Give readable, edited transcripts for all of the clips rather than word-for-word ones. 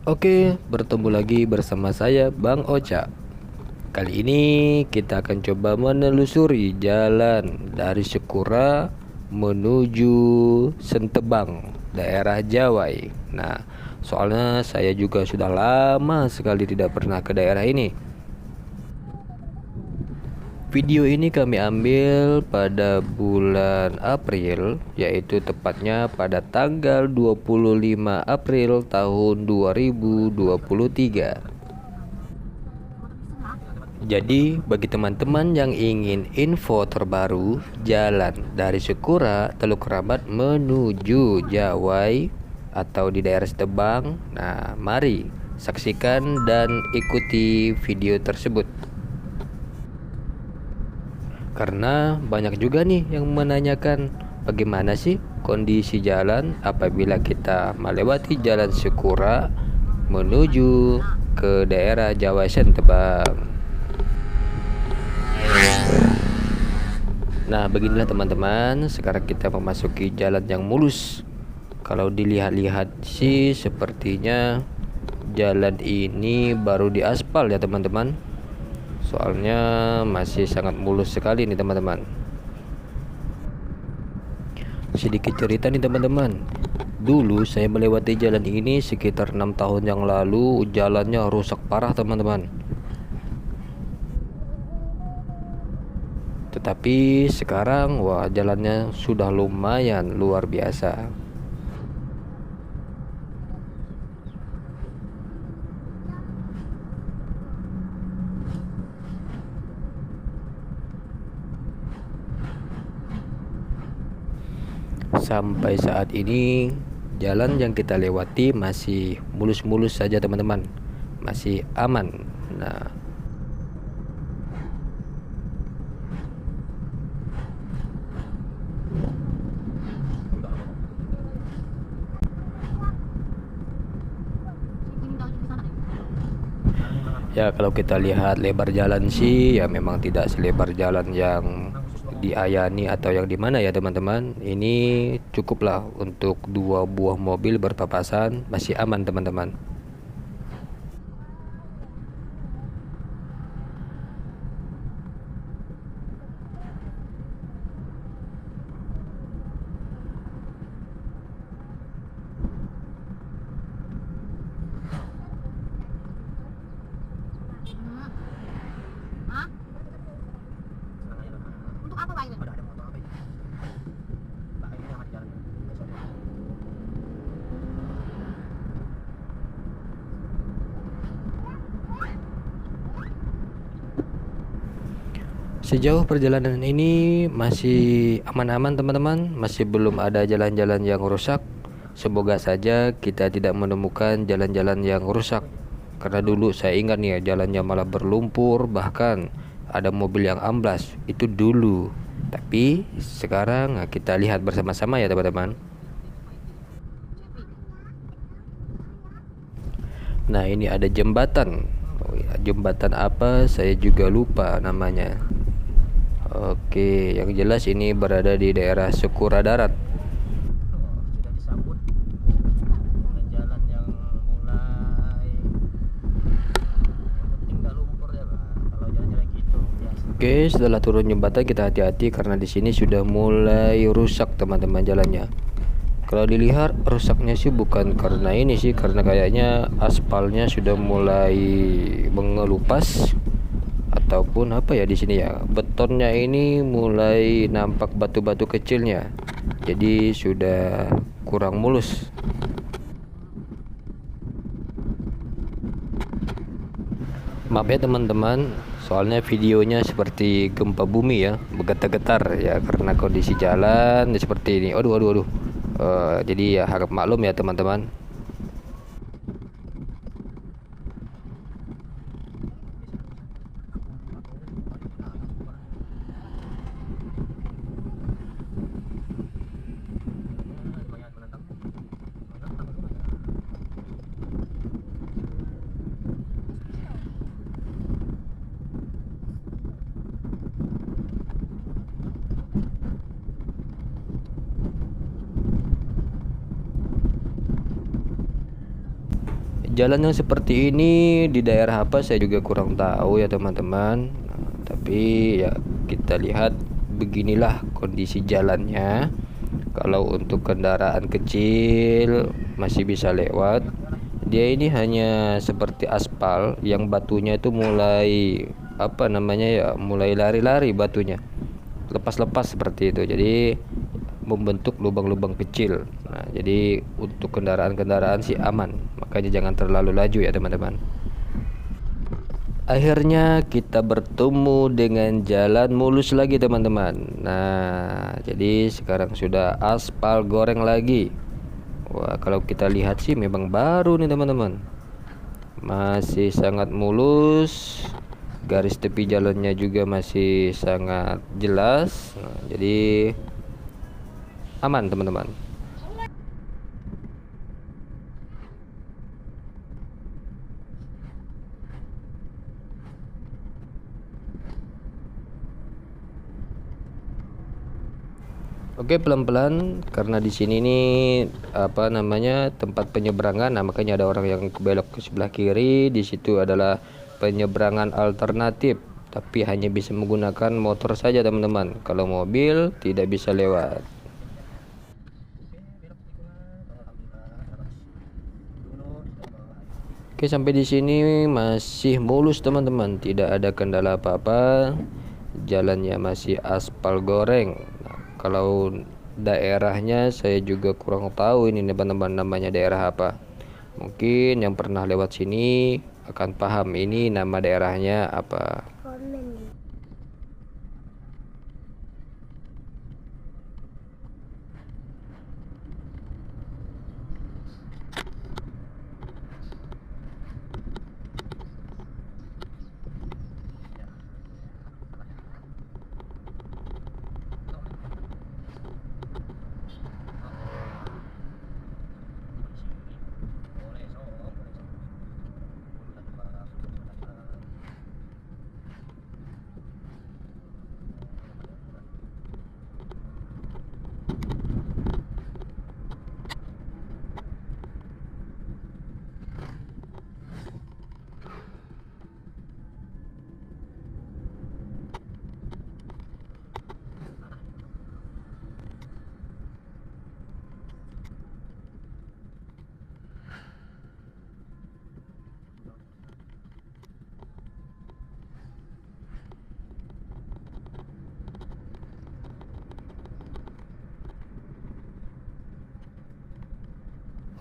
Oke, bertemu lagi bersama saya Bang Ocha. Kali ini kita akan coba menelusuri jalan dari Sekura menuju Sentebang, daerah Jawai. Nah, soalnya saya juga sudah lama sekali tidak pernah ke daerah ini. Video ini kami ambil pada bulan April, yaitu tepatnya pada tanggal 25 April tahun 2023. Jadi bagi teman-teman yang ingin info terbaru jalan dari Sekura Teluk Kerabat menuju Jawai atau di daerah Setebang, nah mari saksikan dan ikuti video tersebut. Karena banyak juga nih yang menanyakan bagaimana sih kondisi jalan apabila kita melewati jalan Sekura menuju ke daerah Jawai Sentebang. Nah, beginilah teman-teman, sekarang kita memasuki jalan yang mulus. Kalau dilihat-lihat sih sepertinya jalan ini baru diaspal ya teman-teman. Soalnya masih sangat mulus sekali nih teman-teman. Sedikit cerita nih teman-teman. Dulu saya melewati jalan ini sekitar 6 tahun yang lalu, jalannya rusak parah teman-teman. Tetapi sekarang wah jalannya sudah lumayan luar biasa. Sampai saat ini jalan yang kita lewati masih mulus-mulus saja teman-teman. Masih aman. Nah, ya kalau kita lihat lebar jalan sih ya memang tidak selebar jalan yang di Ayani atau yang di mana ya teman-teman. Ini cukuplah untuk dua buah mobil berpapasan, masih aman teman-teman. Untuk apa Pak ini? Sejauh perjalanan ini masih aman-aman teman-teman, masih belum ada jalan-jalan yang rusak. Semoga saja kita tidak menemukan jalan-jalan yang rusak. Karena dulu saya ingat nih ya, jalannya malah berlumpur, bahkan ada mobil yang amblas. Itu dulu. Tapi sekarang kita lihat bersama-sama ya teman-teman. Nah, ini ada jembatan. Oh ya, jembatan apa? Saya juga lupa namanya. Oke, yang jelas ini berada di daerah Sekura Darat. Sudah disambut dengan jalan yang mulai yang penting nggak lumpur ya Pak. Kalau jalan-jalan gitu biasa. Oke, setelah turun jembatan kita hati-hati karena di sini sudah mulai rusak teman-teman jalannya. Kalau dilihat rusaknya sih bukan karena ini sih, karena kayaknya aspalnya sudah mulai mengelupas ataupun apa ya di sini ya. Betonnya ini mulai nampak batu-batu kecilnya. Jadi sudah kurang mulus. Maaf ya teman-teman, soalnya videonya seperti gempa bumi ya, bergetar-getar ya karena kondisi jalan seperti ini. Aduh aduh aduh. Jadi ya harap maklum ya teman-teman. Lumayan menantang. Menantang juga ya. Jalan yang seperti ini di daerah apa saya juga kurang tahu ya teman-teman. Tapi ya kita lihat beginilah kondisi jalannya. Kalau untuk kendaraan kecil masih bisa lewat. Dia ini hanya seperti aspal yang batunya itu mulai apa namanya ya, mulai lari-lari batunya. Lepas-lepas seperti itu. Jadi membentuk lubang-lubang kecil. Nah, jadi untuk kendaraan-kendaraan sih aman. Makanya jangan terlalu laju ya teman-teman. Akhirnya kita bertemu dengan jalan mulus lagi teman-teman. Nah, jadi sekarang sudah aspal goreng lagi. Wah, kalau kita lihat sih memang baru nih teman-teman. Masih sangat mulus. Garis tepi jalannya juga masih sangat jelas. Nah, jadi aman teman-teman. Oke, pelan-pelan karena di sini nih apa namanya tempat penyeberangan. Nah, makanya ada orang yang belok ke sebelah kiri. Di situ adalah penyeberangan alternatif, tapi hanya bisa menggunakan motor saja teman-teman. Kalau mobil tidak bisa lewat. Oke, sampai di sini masih mulus teman-teman, tidak ada kendala apa-apa. Jalannya masih aspal goreng. Nah, kalau daerahnya saya juga kurang tahu ini teman-teman, namanya daerah apa. Mungkin yang pernah lewat sini akan paham ini nama daerahnya apa.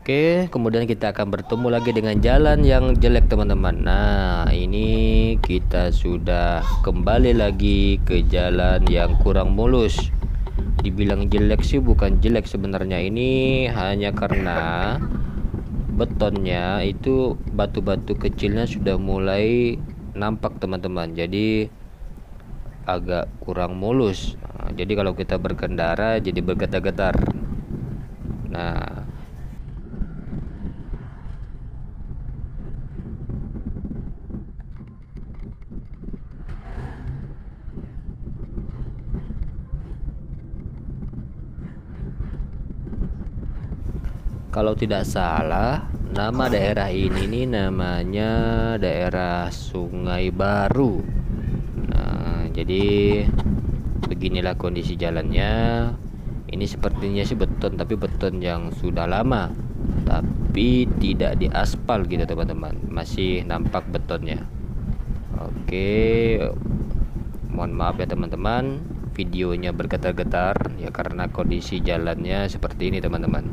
Oke, kemudian kita akan bertemu lagi dengan jalan yang jelek teman-teman. Nah, ini kita sudah kembali lagi ke jalan yang kurang mulus. Dibilang jelek sih bukan jelek sebenarnya, ini hanya karena betonnya itu batu-batu kecilnya sudah mulai nampak teman-teman. Jadi agak kurang mulus. Nah, jadi kalau kita berkendara jadi bergetar-getar. Nah, kalau tidak salah, nama daerah ini nih namanya daerah Sungai Baru. Nah, jadi beginilah kondisi jalannya. Ini sepertinya sih beton, tapi beton yang sudah lama, tapi tidak diaspal gitu teman-teman. Masih nampak betonnya. Oke, mohon maaf ya teman-teman, videonya bergetar-getar ya karena kondisi jalannya seperti ini teman-teman.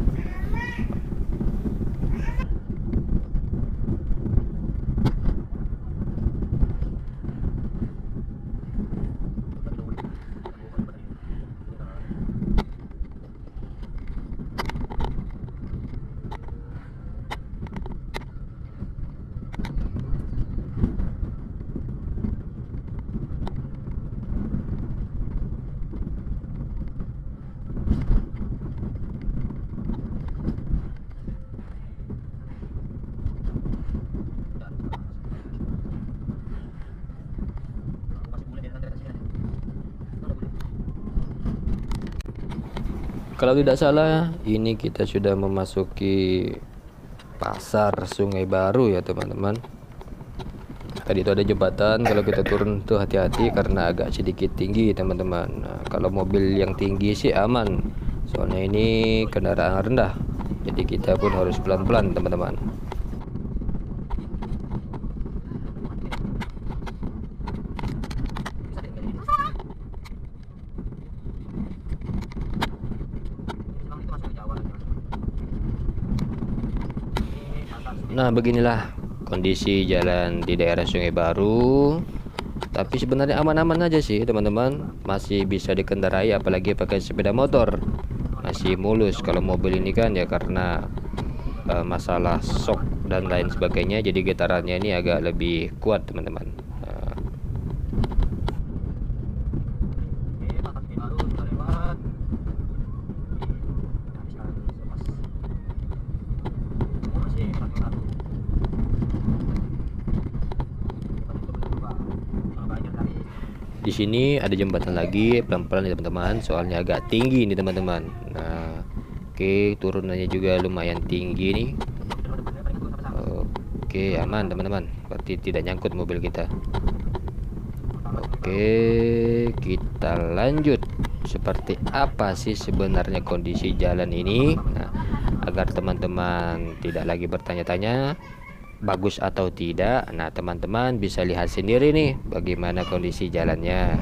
Kalau tidak salah, ini kita sudah memasuki Pasar Sungai Baru ya teman-teman. Tadi itu ada jembatan, kalau kita turun tuh hati-hati karena agak sedikit tinggi teman-teman. Nah, kalau mobil yang tinggi sih aman, soalnya ini kendaraan rendah, jadi kita pun harus pelan-pelan teman-teman. Nah, beginilah kondisi jalan di daerah Sungai Baru. Tapi sebenarnya aman-aman aja sih teman-teman, masih bisa dikendarai apalagi pakai sepeda motor. Masih mulus. Kalau mobil ini kan ya karena masalah shock dan lain sebagainya, jadi getarannya ini agak lebih kuat teman-teman. Di sini ada jembatan lagi, pelan-pelan ya teman-teman, soalnya agak tinggi nih teman-teman. Nah, oke, turunannya juga lumayan tinggi nih. Oke, aman teman-teman, berarti tidak nyangkut mobil kita. Oke, kita lanjut. Seperti apa sih sebenarnya kondisi jalan ini? Nah, agar teman-teman tidak lagi bertanya-tanya bagus atau tidak, nah teman-teman bisa lihat sendiri nih bagaimana kondisi jalannya.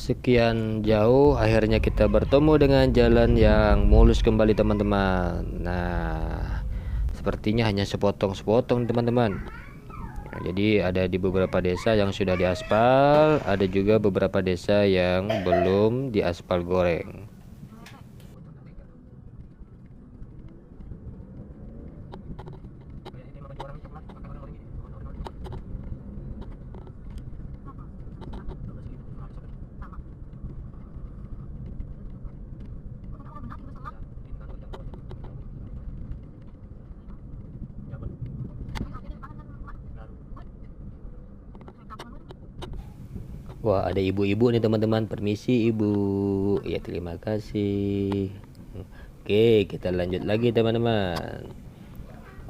Sekian jauh, akhirnya kita bertemu dengan jalan yang mulus kembali teman-teman. Nah, sepertinya hanya sepotong-sepotong teman-teman. Nah, jadi ada di beberapa desa yang sudah diaspal, ada juga beberapa desa yang belum diaspal goreng. Wah, ada ibu-ibu nih teman-teman. Permisi ibu. Ya, terima kasih. Oke, kita lanjut lagi teman-teman.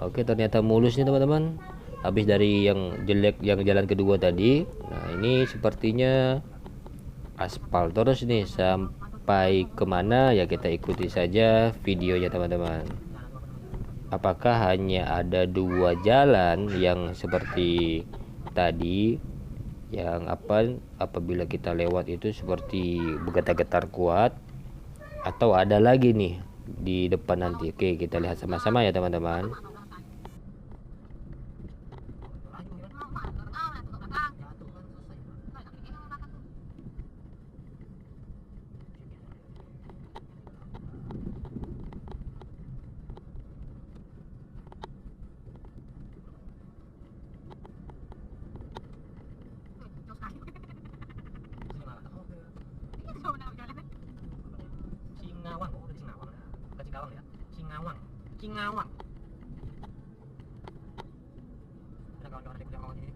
Oke, ternyata mulus nih teman-teman. Habis dari yang jelek, yang jalan kedua tadi. Nah, ini sepertinya aspal terus nih. Sampai kemana ya kita ikuti saja videonya teman-teman. Apakah hanya ada dua jalan yang seperti tadi, yang apabila kita lewat itu seperti bergetar-getar kuat, atau ada lagi nih di depan nanti? Oke, kita lihat sama-sama ya teman-teman. Singawang, oh dari Singawang, bukan Singkawang ya, Singawang, Cingawang. Ada kawan-kawan ada yang mau ini.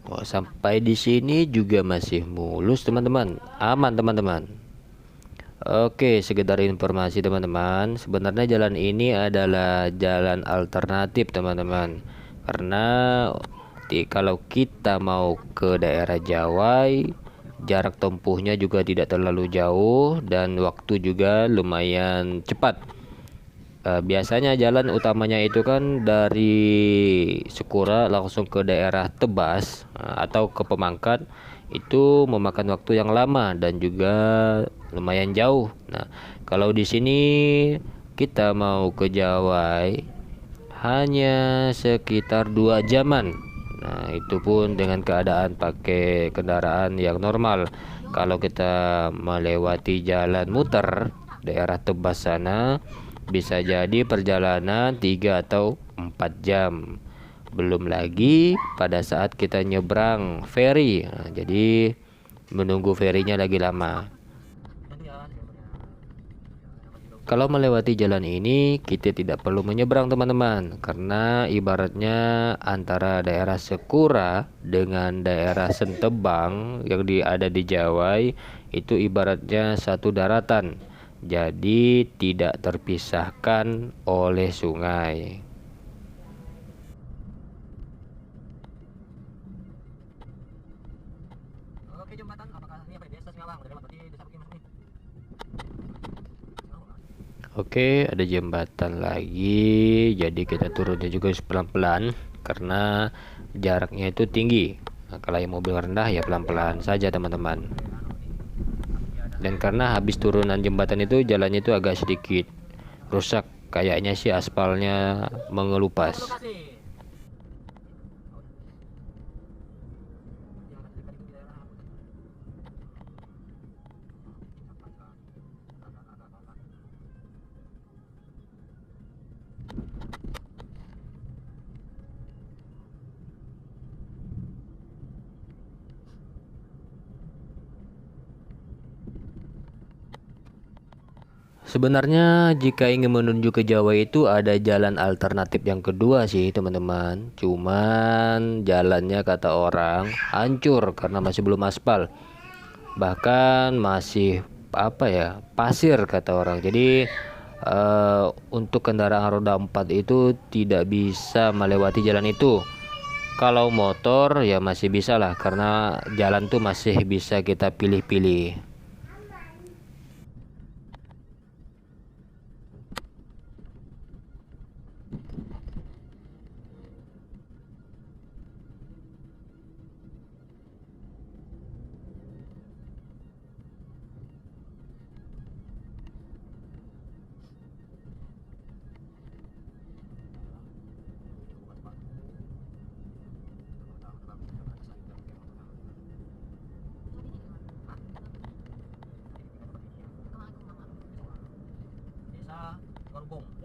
Oh, sampai di sini juga masih mulus teman-teman, aman teman-teman. Oke, sekedar informasi teman-teman, sebenarnya jalan ini adalah jalan alternatif teman-teman. Karena kalau kita mau ke daerah Jawai, jarak tempuhnya juga tidak terlalu jauh dan waktu juga lumayan cepat. Biasanya jalan utamanya itu kan dari Sekura langsung ke daerah Tebas atau ke Pemangkat, itu memakan waktu yang lama dan juga lumayan jauh. Nah, kalau di sini kita mau ke Jawai hanya sekitar 2 jaman. Nah, itu pun dengan keadaan pakai kendaraan yang normal. Kalau kita melewati jalan muter daerah Tebas sana, bisa jadi perjalanan 3 atau 4 jam. Belum lagi pada saat kita nyebrang ferry. Nah, jadi menunggu ferinya lagi lama. Kalau melewati jalan ini kita tidak perlu menyeberang teman-teman, karena ibaratnya antara daerah Sekura dengan daerah Sentebang yang ada di Jawai itu ibaratnya satu daratan. Jadi tidak terpisahkan oleh sungai. Oke, jembatan apakah ini apa ya? Desa Singawang, udah lewat berarti desa Bukit Mas nih. Oke, ada jembatan lagi. Jadi kita turunnya juga pelan-pelan karena jaraknya itu tinggi. Nah, kalau yang mobil rendah ya pelan-pelan saja teman-teman. Dan karena habis turunan jembatan itu jalannya itu agak sedikit rusak, kayaknya sih aspalnya mengelupas. Sebenarnya jika ingin menuju ke Jawa itu ada jalan alternatif yang kedua sih teman-teman. Cuman jalannya kata orang hancur karena masih belum aspal. Bahkan masih apa ya, pasir kata orang. Jadi untuk kendaraan roda 4 itu tidak bisa melewati jalan itu. Kalau motor ya masih bisa lah, karena jalan tuh masih bisa kita pilih-pilih.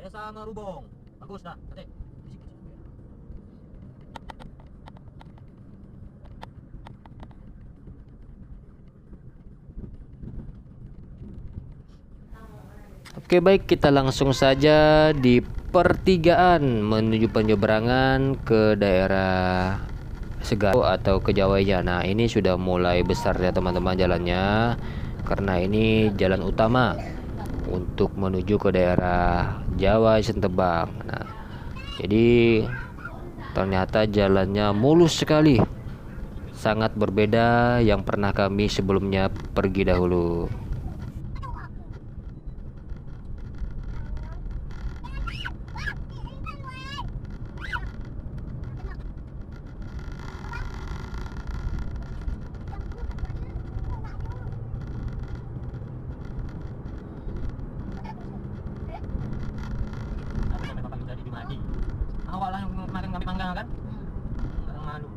Desa Ngerubong. Bagus dah. Ketik. Oke, baik, kita langsung saja di pertigaan menuju penyeberangan ke daerah Segaro atau ke Jawanya. Nah, ini sudah mulai besar ya teman-teman jalannya, karena ini jalan utama untuk menuju ke daerah Jawa Sentebang. Nah, jadi ternyata jalannya mulus sekali, sangat berbeda yang pernah kami sebelumnya pergi dahulu. Sampai Bapak jadi dimati. Awak lah yang kemarin ngambil mangga kan? Enggak malu.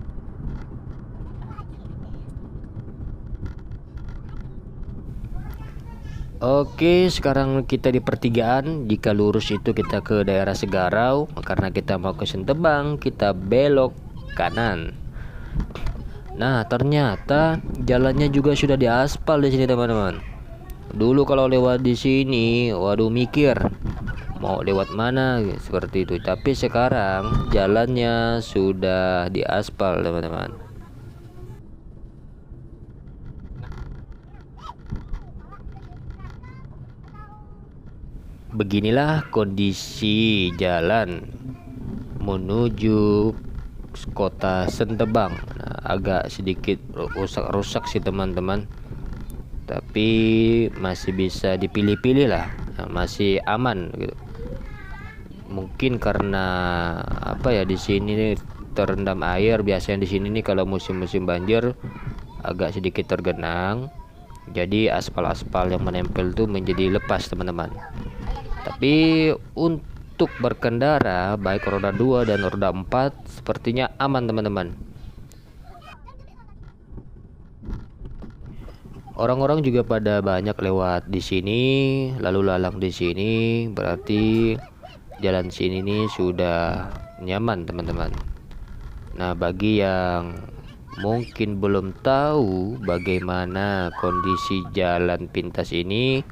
Oke, sekarang kita di pertigaan. Jika lurus itu kita ke daerah Segarau, karena kita mau ke Sentebang, kita belok kanan. Nah, ternyata jalannya juga sudah diaspal di sini teman-teman. Dulu kalau lewat di sini, waduh mikir mau lewat mana seperti itu. Tapi sekarang jalannya sudah diaspal teman-teman. Beginilah kondisi jalan menuju kota Sentebang. Nah, agak sedikit rusak-rusak sih teman-teman, tapi masih bisa dipilih-pilih lah. Nah, masih aman gitu. Mungkin karena apa ya, di sini terendam air. Biasanya di sini nih kalau musim-musim banjir agak sedikit tergenang, jadi aspal-aspal yang menempel tuh menjadi lepas teman-teman. Tapi untuk berkendara baik roda 2 dan roda 4 sepertinya aman teman-teman. Orang-orang juga pada banyak lewat di sini, lalu lalang di sini, berarti jalan sini nih sudah nyaman teman-teman. Nah, bagi yang mungkin belum tahu bagaimana kondisi jalan pintas ini,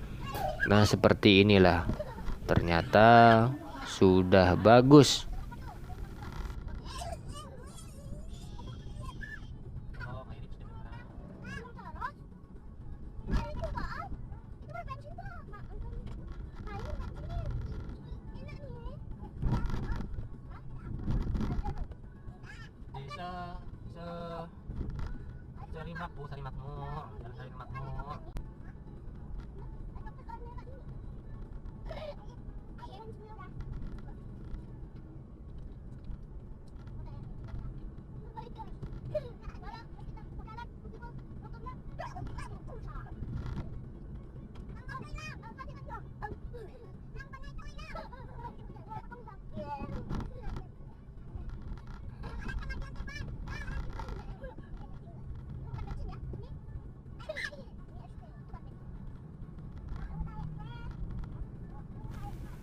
nah seperti inilah. Ternyata sudah bagus. Sari Makmur, Jalan Sari Makmur.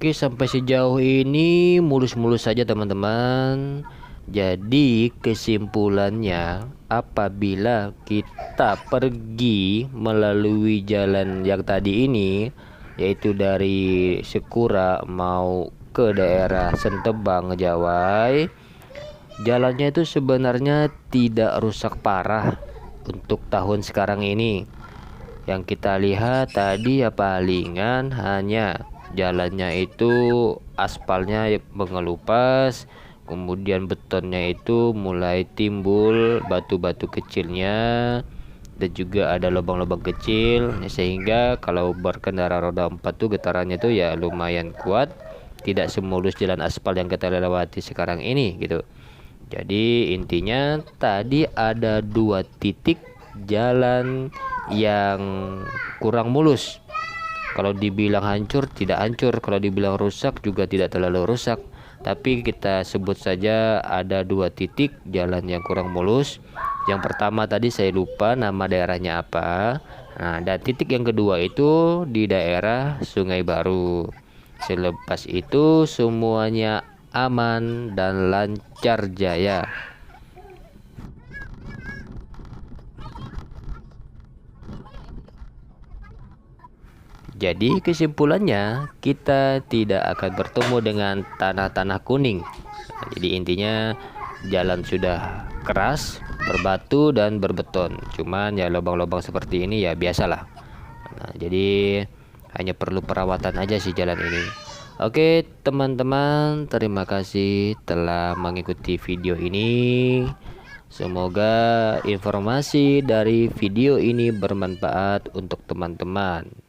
Oke, sampai sejauh ini mulus-mulus saja teman-teman. Jadi kesimpulannya, apabila kita pergi melalui jalan yang tadi ini, yaitu dari Sekura mau ke daerah Sentebang Ngejawai, jalannya itu sebenarnya tidak rusak parah untuk tahun sekarang ini. Yang kita lihat tadi ya palingan hanya jalannya itu aspalnya mengelupas, kemudian betonnya itu mulai timbul batu-batu kecilnya, dan juga ada lubang-lubang kecil, sehingga kalau berkendara roda 4 tuh getarannya tuh ya lumayan kuat, tidak semulus jalan aspal yang kita lewati sekarang ini gitu. Jadi intinya tadi ada 2 titik jalan yang kurang mulus. Kalau dibilang hancur tidak hancur, kalau dibilang rusak juga tidak terlalu rusak, tapi kita sebut saja ada 2 titik jalan yang kurang mulus. Yang pertama tadi saya lupa nama daerahnya apa. Nah, dan titik yang kedua itu di daerah Sungai Baru. Selepas itu semuanya aman dan lancar jaya. Jadi kesimpulannya, kita tidak akan bertemu dengan tanah-tanah kuning. Jadi intinya jalan sudah keras, berbatu dan berbeton. Cuman ya lubang-lubang seperti ini ya biasalah. Nah, jadi hanya perlu perawatan aja sih jalan ini. Oke teman-teman, terima kasih telah mengikuti video ini. Semoga informasi dari video ini bermanfaat untuk teman-teman.